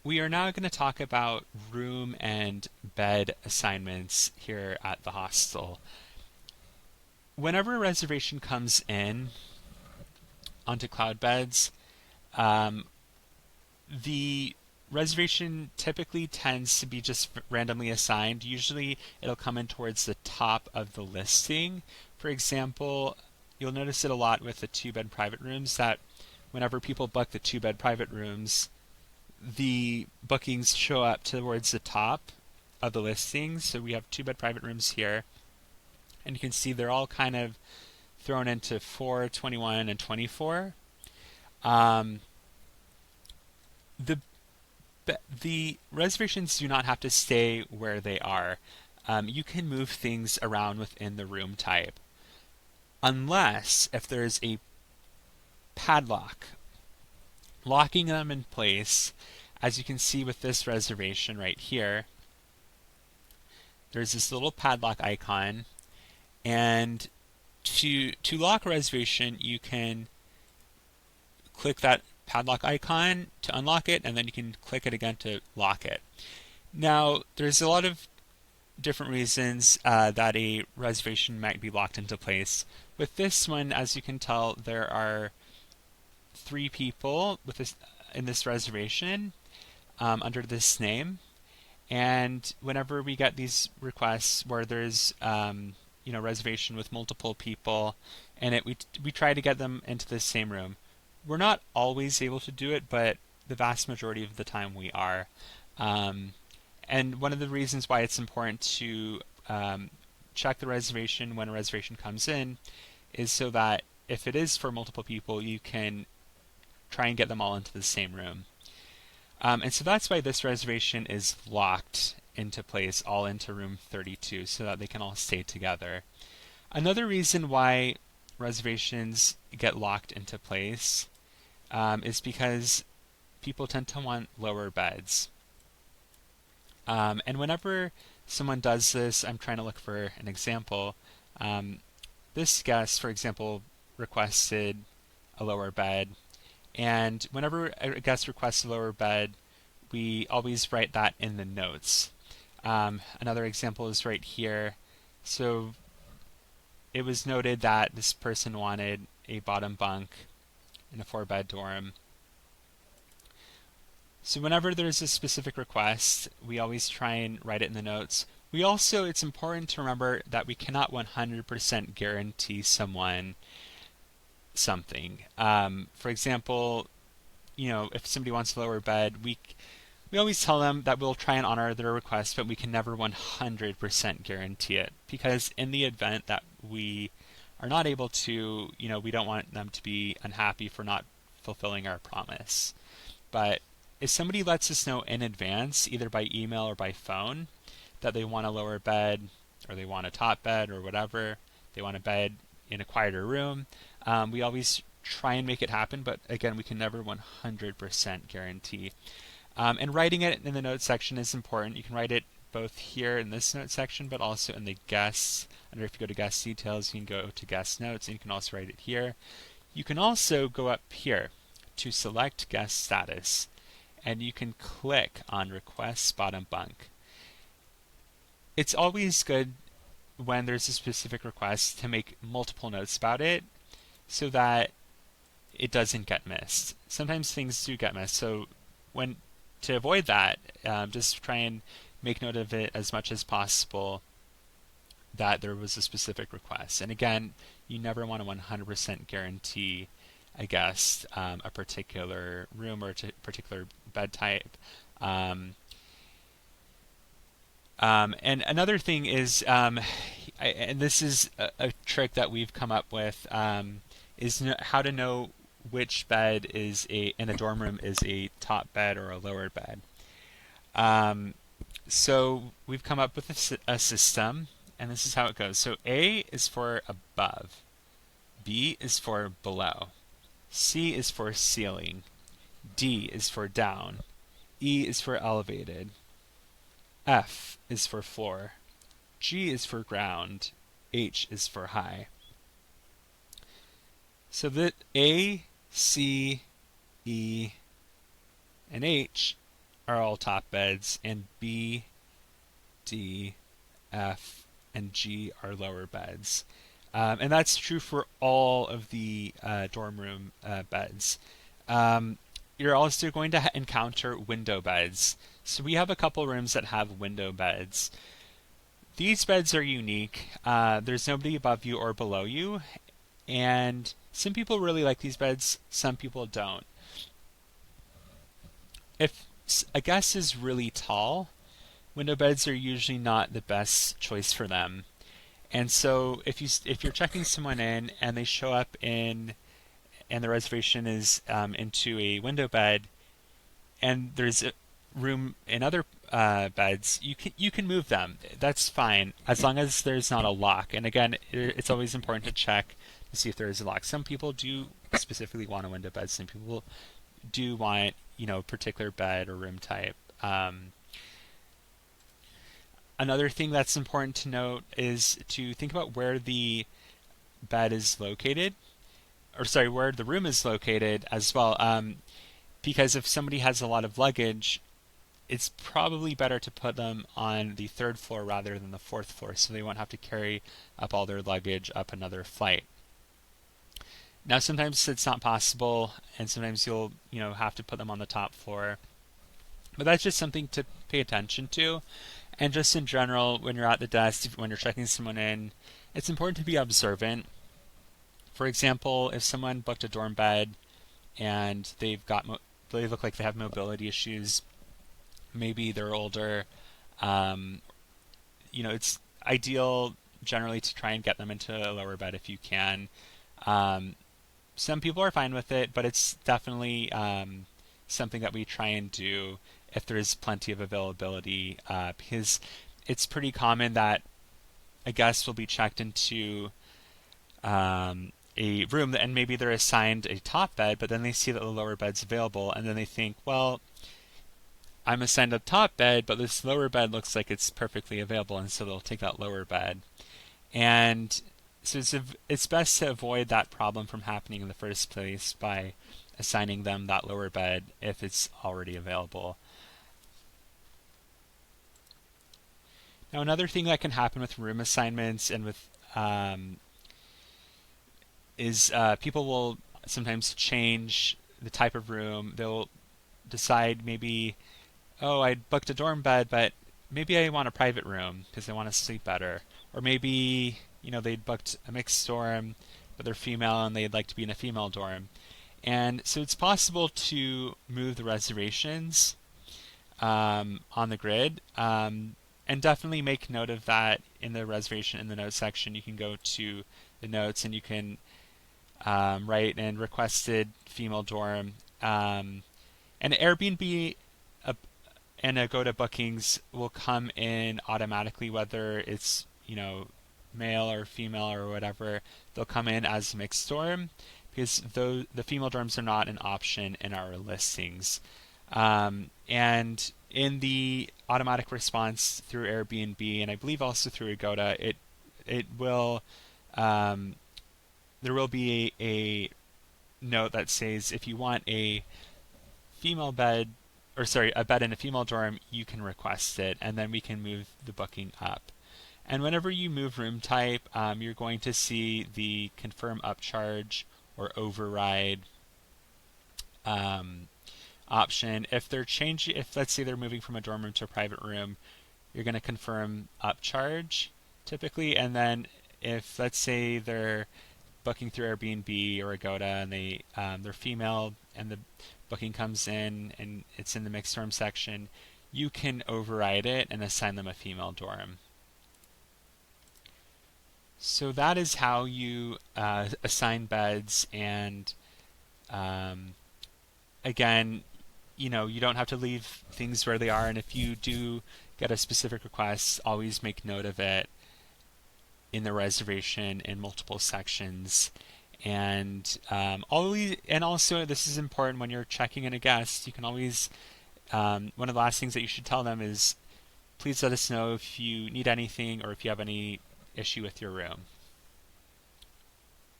We are now going to talk about room and bed assignments here at the hostel. Whenever a reservation comes in onto Cloudbeds, um, the reservation typically tends to be just randomly assigned. Usually it'll come in towards the top of the listing. For example, you'll notice it a lot with the two-bed private rooms that whenever people book the two-bed private rooms, the bookings show up towards the top of the listings. So we have two-bed private rooms here, and you can see they're all kind of thrown into 4, 21, and 24. Um, the the reservations do not have to stay where they are. You can move things around within the room type, unless if there's a padlock locking them in place. As you can see with this reservation right here, there's this little padlock icon, and to lock a reservation, you can click that padlock icon to unlock it, and then you can click it again to lock it. Now, there's a lot of different reasons that a reservation might be locked into place. With this one, as you can tell, there are 3 people in this reservation under this name. And whenever we get these requests where there's reservation with multiple people, and we try to get them into the same room. We're not always able to do it, but the vast majority of the time we are. And one of the reasons why it's important to check the reservation when a reservation comes in is so that if it is for multiple people, you can try and get them all into the same room. And so that's why this reservation is locked into place, all into room 32, so that they can all stay together. Another reason why reservations get locked into place is because people tend to want lower beds. And whenever someone does this, I'm trying to look for an example. This guest, for example, requested a lower bed. And whenever a guest requests a lower bed, we always write that in the notes. Another example is right here. So it was noted that this person wanted a bottom bunk in a 4-bed dorm. So whenever there's a specific request, we always try and write it in the notes. It's important to remember that we cannot 100% guarantee someone something. For example, if somebody wants a lower bed, we always tell them that we'll try and honor their request, but we can never 100% guarantee it, because in the event that we are not able to, we don't want them to be unhappy for not fulfilling our promise. But if somebody lets us know in advance, either by email or by phone, that they want a lower bed, or they want a top bed, or whatever, they want a bed in a quieter room, we always try and make it happen, but again, we can never 100% guarantee. And writing it in the notes section is important. You can write it both here in this note section, but also in the guests. If you go to guest details, you can go to guest notes, and you can also write it here. You can also go up here to select guest status, and you can click on request bottom bunk. It's always good when there's a specific request to make multiple notes about it so that it doesn't get missed. Sometimes things do get missed, so to avoid that, just try and make note of it as much as possible that there was a specific request. And again, you never want to 100% guarantee a guest a particular room or a particular bed type. And another thing is, and this is a trick that we've come up with, is how to know which bed in a dorm room is a top bed or a lower bed. So we've come up with a system, and this is how it goes. So A is for above, B is for below, C is for ceiling, D is for down, E is for elevated, F is for floor, G is for ground, H is for high. So that A, C, E, and H are all top beds, and B, D, F, and G are lower beds. And that's true for all of the dorm room beds. Um, you're also going to encounter window beds. So we have a couple rooms that have window beds. These beds are unique. There's nobody above you or below you, and some people really like these beds, some people don't. If a guest is really tall, window beds are usually not the best choice for them. And so if you're checking someone in and they show up in and the reservation is into a window bed, and there's a room in other beds, you can move them. That's fine as long as there's not a lock. And again, it's always important to check to see if there is a lock. Some people do specifically want a window bed. Some people do want a particular bed or room type. Another thing that's important to note is to think about where the bed is located, or sorry, where the room is located as well. Because if somebody has a lot of luggage, it's probably better to put them on the third floor rather than the fourth floor, so they won't have to carry up all their luggage up another flight. Now, sometimes it's not possible, and sometimes you'll have to put them on the top floor, but that's just something to pay attention to. And just in general, when you're at the desk, when you're checking someone in, it's important to be observant. For example, if someone booked a dorm bed and they look like they have mobility issues, maybe they're older, it's ideal generally to try and get them into a lower bed if you can. Some people are fine with it, but it's definitely something that we try and do if there is plenty of availability, because it's pretty common that a guest will be checked into a room and maybe they're assigned a top bed, but then they see that the lower bed's available, and then they think, well, I'm assigned a top bed, but this lower bed looks like it's perfectly available, and so they'll take that lower bed. And so it's best to avoid that problem from happening in the first place by assigning them that lower bed if it's already available. Now, another thing that can happen with room assignments and with is people will sometimes change the type of room. They'll decide maybe, oh, I booked a dorm bed, but maybe I want a private room because I want to sleep better. Or maybe, they'd booked a mixed dorm, but they're female and they'd like to be in a female dorm. And so it's possible to move the reservations on the grid. And definitely make note of that in the reservation in the notes section. You can go to the notes and you can write in requested female dorm. And Airbnb and Agoda bookings will come in automatically, whether it's male or female or whatever. They'll come in as mixed dorm because the female dorms are not an option in our listings. And in the automatic response through Airbnb, and I believe also through Agoda, it will there will be a note that says if you want a female bed, or sorry, a bed in a female dorm, you can request it, and then we can move the booking up. And whenever you move room type, you're going to see the confirm upcharge or override option. If let's say they're moving from a dorm room to a private room, you're going to confirm upcharge typically, and then if let's say they're booking through Airbnb or Agoda and they're female and the booking comes in and it's in the mixed dorm section, you can override it and assign them a female dorm. So that is how you assign beds, and again, you don't have to leave things where they are, and if you do get a specific request, always make note of it in the reservation in multiple sections. And also this is important when you're checking in a guest. You can always one of the last things that you should tell them is, please let us know if you need anything or if you have any issue with your room.